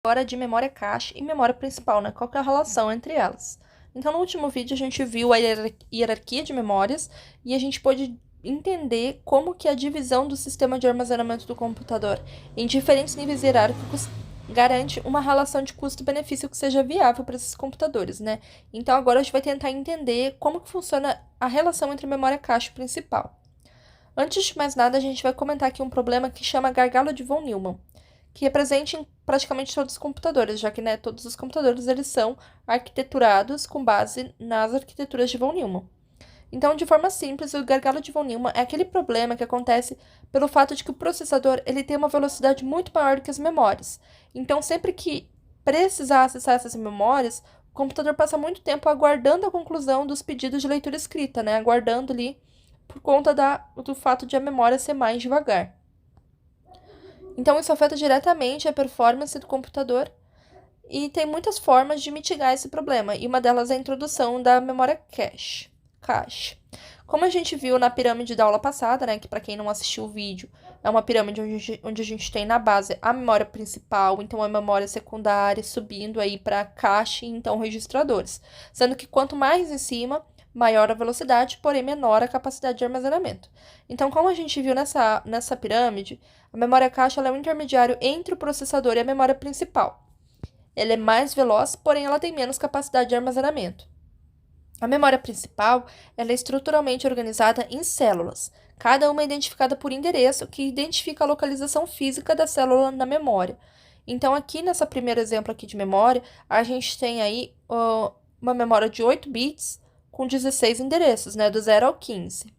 agora de memória cache e memória principal, né? Qual que é a relação entre elas? Então, no último vídeo, a gente viu a hierarquia de memórias e a gente pôde entender como que a divisão do sistema de armazenamento do computador em diferentes níveis hierárquicos garante uma relação de custo-benefício que seja viável para esses computadores, né? Então, agora a gente vai tentar entender como que funciona a relação entre memória cache e principal. Antes de mais nada, a gente vai comentar aqui um problema que chama gargalo de von Neumann, que é presente em praticamente todos os computadores, já que, né, todos os computadores eles são arquiteturados com base nas arquiteturas de von Neumann. Então, de forma simples, o gargalo de von Neumann é aquele problema que acontece pelo fato de que o processador ele tem uma velocidade muito maior do que as memórias. Então, sempre que precisar acessar essas memórias, o computador passa muito tempo aguardando a conclusão dos pedidos de leitura escrita, né? Aguardando ali por conta do fato de a memória ser mais devagar. Então, isso afeta diretamente a performance do computador e tem muitas formas de mitigar esse problema, e uma delas é a introdução da memória cache. Como a gente viu na pirâmide da aula passada, né, que para quem não assistiu o vídeo, é uma pirâmide onde a gente tem na base a memória principal, então a memória secundária, subindo aí para cache e então registradores. Sendo que quanto mais em cima, maior a velocidade, porém menor a capacidade de armazenamento. Então, como a gente viu nessa pirâmide, a memória cache ela é um intermediário entre o processador e a memória principal. Ela é mais veloz, porém ela tem menos capacidade de armazenamento. A memória principal ela é estruturalmente organizada em células, cada uma identificada por endereço, que identifica a localização física da célula na memória. Então, aqui nesse primeiro exemplo aqui de memória, a gente tem aí uma memória de 8 bits com 16 endereços, né, do 0 ao 15.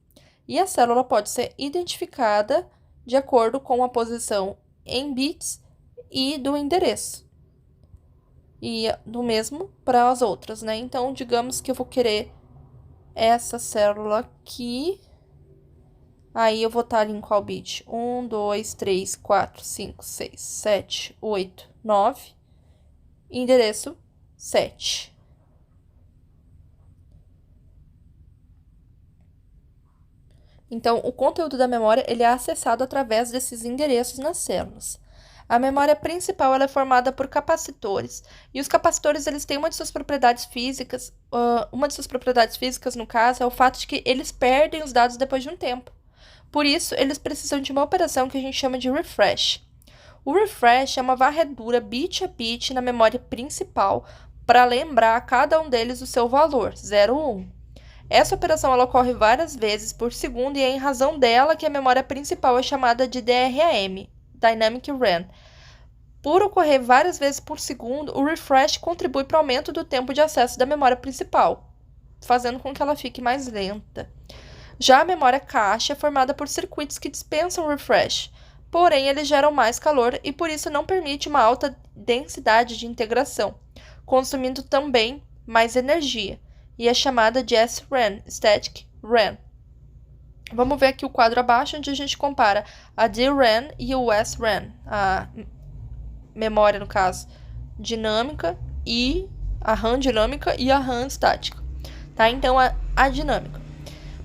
E a célula pode ser identificada de acordo com a posição em bits e do endereço. E do mesmo para as outras, né? Então, digamos que eu vou querer essa célula aqui. Aí eu vou estar ali em qual bit? 1, 2, 3, 4, 5, 6, 7, 8, 9. Endereço 7. Então, o conteúdo da memória ele é acessado através desses endereços nas células. A memória principal ela é formada por capacitores, e os capacitores eles têm uma de suas propriedades físicas, no caso, é o fato de que eles perdem os dados depois de um tempo. Por isso, eles precisam de uma operação que a gente chama de refresh. O refresh é uma varredura bit a bit na memória principal para lembrar a cada um deles o seu valor, 0 ou 1. Essa operação ela ocorre várias vezes por segundo e é em razão dela que a memória principal é chamada de DRAM, Dynamic RAM. Por ocorrer várias vezes por segundo, o refresh contribui para o aumento do tempo de acesso da memória principal, fazendo com que ela fique mais lenta. Já a memória cache é formada por circuitos que dispensam refresh, porém eles geram mais calor e por isso não permite uma alta densidade de integração, consumindo também mais energia, e é chamada de SRAM, Static RAM. Vamos ver aqui o quadro abaixo, onde a gente compara a DRAM e o SRAM, a memória, no caso, dinâmica e a RAM dinâmica e a RAM estática. Tá? Então, a dinâmica.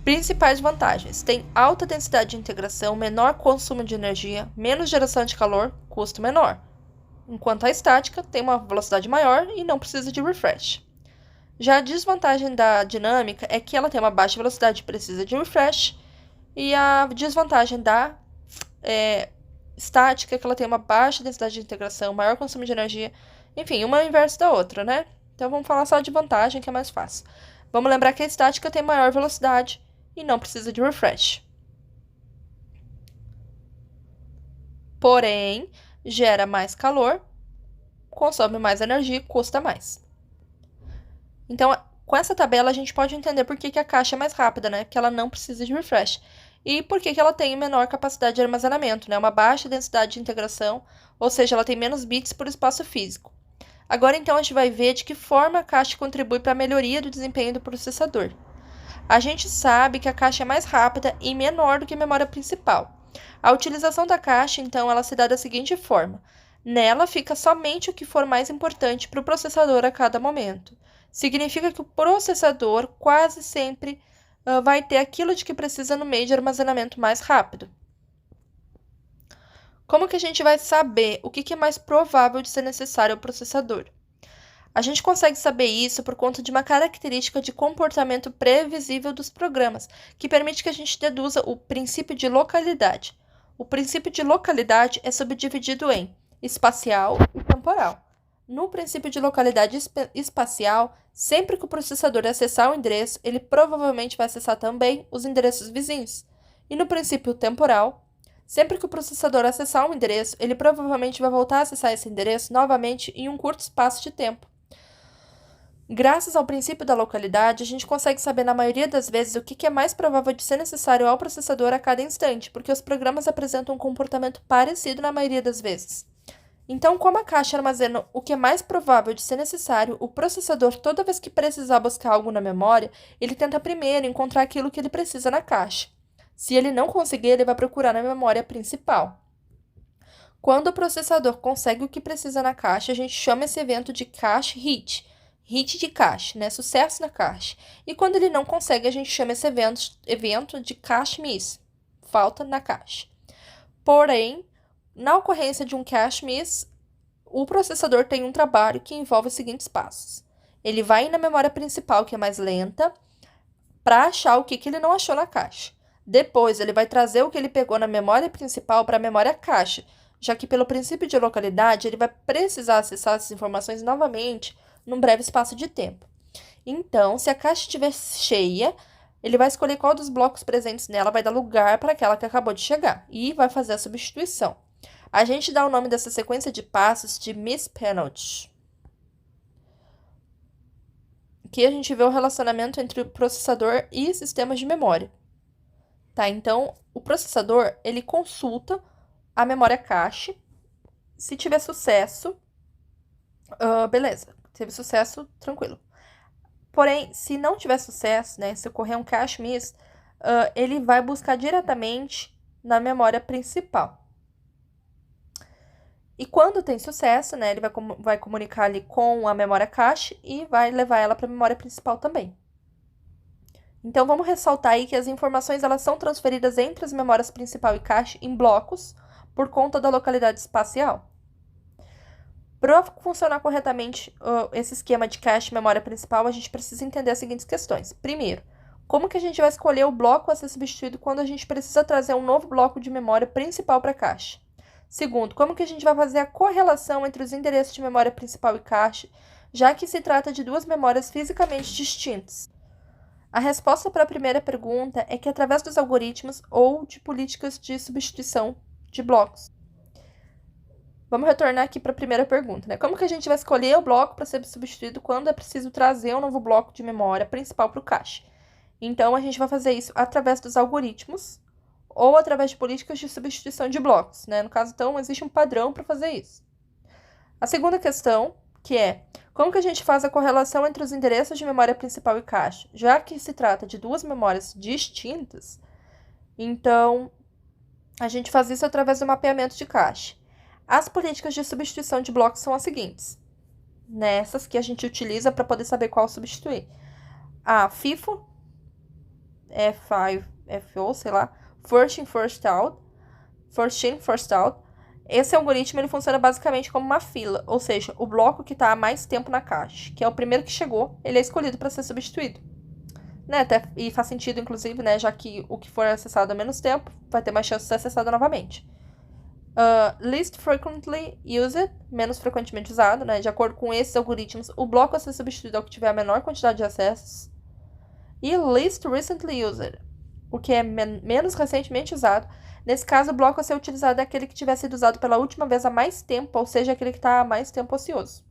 Principais vantagens: tem alta densidade de integração, menor consumo de energia, menos geração de calor, custo menor. Enquanto a estática tem uma velocidade maior e não precisa de refresh. Já a desvantagem da dinâmica é que ela tem uma baixa velocidade e precisa de refresh, e a desvantagem da estática é que ela tem uma baixa densidade de integração, maior consumo de energia, enfim, uma é o inverso da outra, né? Então vamos falar só de vantagem, que é mais fácil. Vamos lembrar que a estática tem maior velocidade e não precisa de refresh. Porém, gera mais calor, consome mais energia e custa mais. Então, com essa tabela, a gente pode entender por que a caixa é mais rápida, né? Que ela não precisa de refresh. E por que ela tem menor capacidade de armazenamento, né? Uma baixa densidade de integração, ou seja, ela tem menos bits por espaço físico. Agora, então, a gente vai ver de que forma a caixa contribui para a melhoria do desempenho do processador. A gente sabe que a caixa é mais rápida e menor do que a memória principal. A utilização da caixa, então, ela se dá da seguinte forma. Nela fica somente o que for mais importante para o processador a cada momento. Significa que o processador quase sempre vai ter aquilo de que precisa no meio de armazenamento mais rápido. Como que a gente vai saber o que é mais provável de ser necessário ao processador? A gente consegue saber isso por conta de uma característica de comportamento previsível dos programas, que permite que a gente deduza o princípio de localidade. O princípio de localidade é subdividido em espacial e temporal. No princípio de localidade espacial, sempre que o processador acessar o endereço, ele provavelmente vai acessar também os endereços vizinhos. E no princípio temporal, sempre que o processador acessar um endereço, ele provavelmente vai voltar a acessar esse endereço novamente em um curto espaço de tempo. Graças ao princípio da localidade, a gente consegue saber na maioria das vezes o que é mais provável de ser necessário ao processador a cada instante, porque os programas apresentam um comportamento parecido na maioria das vezes. Então, como a caixa armazena o que é mais provável de ser necessário, o processador, toda vez que precisar buscar algo na memória, ele tenta primeiro encontrar aquilo que ele precisa na caixa. Se ele não conseguir, ele vai procurar na memória principal. Quando o processador consegue o que precisa na caixa, a gente chama esse evento de cache hit. Hit de cache, né? Sucesso na caixa. E quando ele não consegue, a gente chama esse evento de cache miss. Falta na caixa. Porém, na ocorrência de um cache miss, o processador tem um trabalho que envolve os seguintes passos. Ele vai na memória principal, que é mais lenta, para achar o que ele não achou na caixa. Depois, ele vai trazer o que ele pegou na memória principal para a memória caixa, já que pelo princípio de localidade, ele vai precisar acessar essas informações novamente num breve espaço de tempo. Então, se a caixa estiver cheia, ele vai escolher qual dos blocos presentes nela vai dar lugar para aquela que acabou de chegar e vai fazer a substituição. A gente dá o nome dessa sequência de passos de miss penalty. Aqui a gente vê o relacionamento entre o processador e sistemas de memória. Tá? Então, o processador, ele consulta a memória cache. Se tiver sucesso, beleza. Teve sucesso, tranquilo. Porém, se não tiver sucesso, né, se ocorrer um cache miss, ele vai buscar diretamente na memória principal. E quando tem sucesso, né, ele vai comunicar ali com a memória cache e vai levar ela para a memória principal também. Então, vamos ressaltar aí que as informações elas são transferidas entre as memórias principal e cache em blocos por conta da localidade espacial. Para funcionar corretamente esse esquema de cache e memória principal, a gente precisa entender as seguintes questões. Primeiro, como que a gente vai escolher o bloco a ser substituído quando a gente precisa trazer um novo bloco de memória principal para a cache? Segundo, como que a gente vai fazer a correlação entre os endereços de memória principal e cache, já que se trata de duas memórias fisicamente distintas? A resposta para a primeira pergunta é que através dos algoritmos ou de políticas de substituição de blocos. Vamos retornar aqui para a primeira pergunta, né? Como que a gente vai escolher o bloco para ser substituído quando é preciso trazer um novo bloco de memória principal para o cache? Então, a gente vai fazer isso através dos algoritmos ou através de políticas de substituição de blocos, né? No caso, então, existe um padrão para fazer isso. A segunda questão, que é, como que a gente faz a correlação entre os endereços de memória principal e cache? Já que se trata de duas memórias distintas, então, a gente faz isso através do mapeamento de cache. As políticas de substituição de blocos são as seguintes, nessas que a gente utiliza para poder saber qual substituir. A FIFO, FO, sei lá, First in, First out. Esse algoritmo ele funciona basicamente como uma fila, ou seja, o bloco que está há mais tempo na caixa, que é o primeiro que chegou, ele é escolhido para ser substituído. Né? E faz sentido, inclusive, né? Já que o que for acessado há menos tempo vai ter mais chance de ser acessado novamente. Least frequently used, menos frequentemente usado, né? De acordo com esses algoritmos, o bloco a ser substituído é o que tiver a menor quantidade de acessos. E least recently used, o que é menos recentemente usado. Nesse caso, o bloco a ser utilizado é aquele que tiver sido usado pela última vez há mais tempo, ou seja, aquele que está há mais tempo ocioso.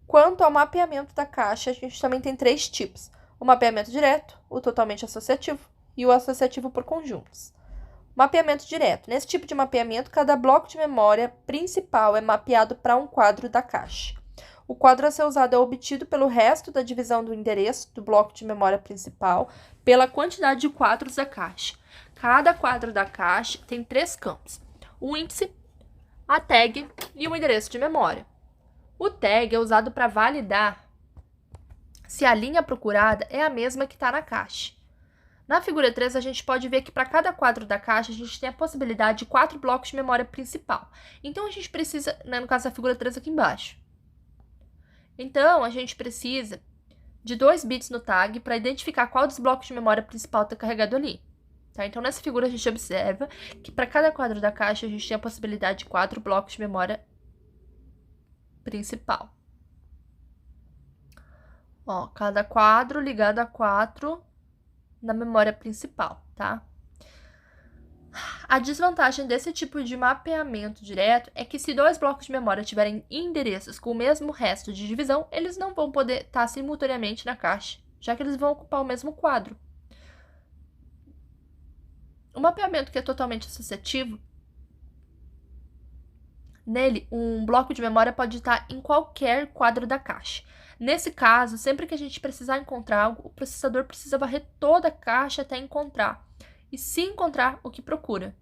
Quanto ao mapeamento da caixa, a gente também tem três tipos. O mapeamento direto, o totalmente associativo e o associativo por conjuntos. Mapeamento direto. Nesse tipo de mapeamento, cada bloco de memória principal é mapeado para um quadro da caixa. O quadro a ser usado é obtido pelo resto da divisão do endereço do bloco de memória principal pela quantidade de quadros da caixa. Cada quadro da caixa tem três campos: o índice, a tag e o endereço de memória. O tag é usado para validar se a linha procurada é a mesma que está na caixa. Na figura 3, a gente pode ver que para cada quadro da caixa, a gente tem a possibilidade de 4 blocos de memória principal. Então, a gente precisa, né, no caso da figura 3 aqui embaixo. Então, a gente precisa de 2 bits no tag para identificar qual dos blocos de memória principal está carregado ali. Tá? Então, nessa figura, a gente observa que para cada quadro da caixa, a gente tem a possibilidade de 4 blocos de memória principal. Ó, cada quadro ligado a 4 na memória principal, tá? A desvantagem desse tipo de mapeamento direto é que se 2 blocos de memória tiverem endereços com o mesmo resto de divisão, eles não vão poder estar simultaneamente na caixa, já que eles vão ocupar o mesmo quadro. O mapeamento que é totalmente associativo, nele, um bloco de memória pode estar em qualquer quadro da caixa. Nesse caso, sempre que a gente precisar encontrar algo, o processador precisa varrer toda a caixa até encontrar. E se encontrar o que procura.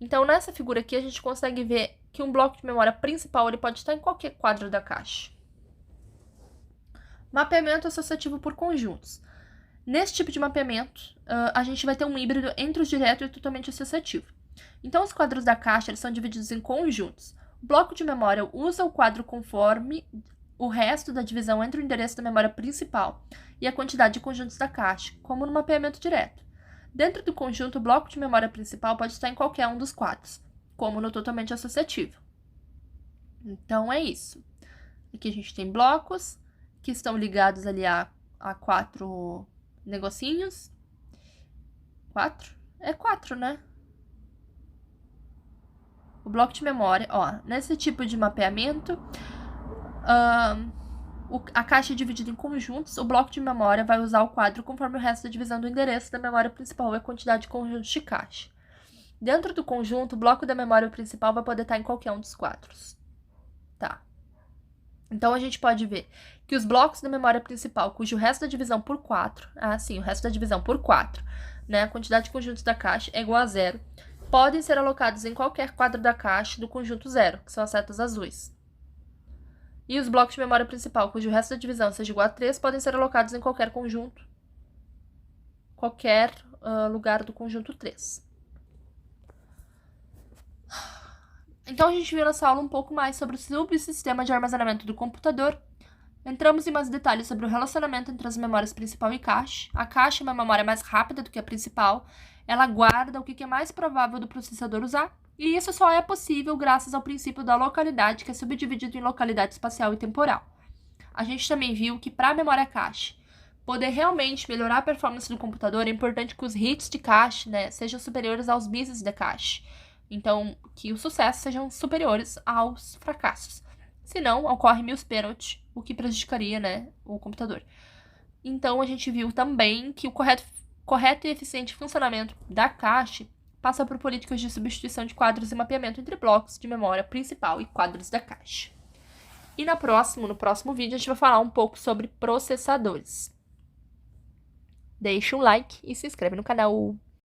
Então, nessa figura aqui, a gente consegue ver que um bloco de memória principal ele pode estar em qualquer quadro da caixa. Mapeamento associativo por conjuntos. Nesse tipo de mapeamento, a gente vai ter um híbrido entre o direto e o totalmente associativo. Então, os quadros da caixa eles são divididos em conjuntos. O bloco de memória usa o quadro conforme o resto da divisão entre o endereço da memória principal e a quantidade de conjuntos da caixa, como no mapeamento direto. Dentro do conjunto, o bloco de memória principal pode estar em qualquer um dos quadros, como no totalmente associativo. Então, é isso. Aqui a gente tem blocos que estão ligados ali a 4 negocinhos. 4? É 4, né? O bloco de memória, ó, nesse tipo de mapeamento, a caixa é dividida em conjuntos, o bloco de memória vai usar o quadro conforme o resto da divisão do endereço da memória principal e a quantidade de conjuntos de caixa. Dentro do conjunto, o bloco da memória principal vai poder estar em qualquer um dos quadros. Tá. Então, a gente pode ver que os blocos da memória principal, cujo resto da divisão por 4, o resto da divisão por 4, né, a quantidade de conjuntos da caixa é igual a 0, podem ser alocados em qualquer quadro da caixa do conjunto 0, que são as setas azuis. E os blocos de memória principal, cujo resto da divisão seja igual a 3, podem ser alocados em qualquer conjunto, qualquer lugar do conjunto 3. Então, a gente viu nessa aula um pouco mais sobre o subsistema de armazenamento do computador. Entramos em mais detalhes sobre o relacionamento entre as memórias principal e caixa. A caixa é uma memória mais rápida do que a principal. Ela guarda o que é mais provável do processador usar. E isso só é possível graças ao princípio da localidade, que é subdividido em localidade espacial e temporal. A gente também viu que para a memória cache poder realmente melhorar a performance do computador, é importante que os hits de cache, né, sejam superiores aos misses de cache. Então, que os sucessos sejam superiores aos fracassos. Senão, ocorre mil pênaltis, o que prejudicaria, né, o computador. Então, a gente viu também que o correto e eficiente funcionamento da cache passa por políticas de substituição de quadros e mapeamento entre blocos de memória principal e quadros da cache. E no próximo vídeo, a gente vai falar um pouco sobre processadores. Deixa um like e se inscreve no canal.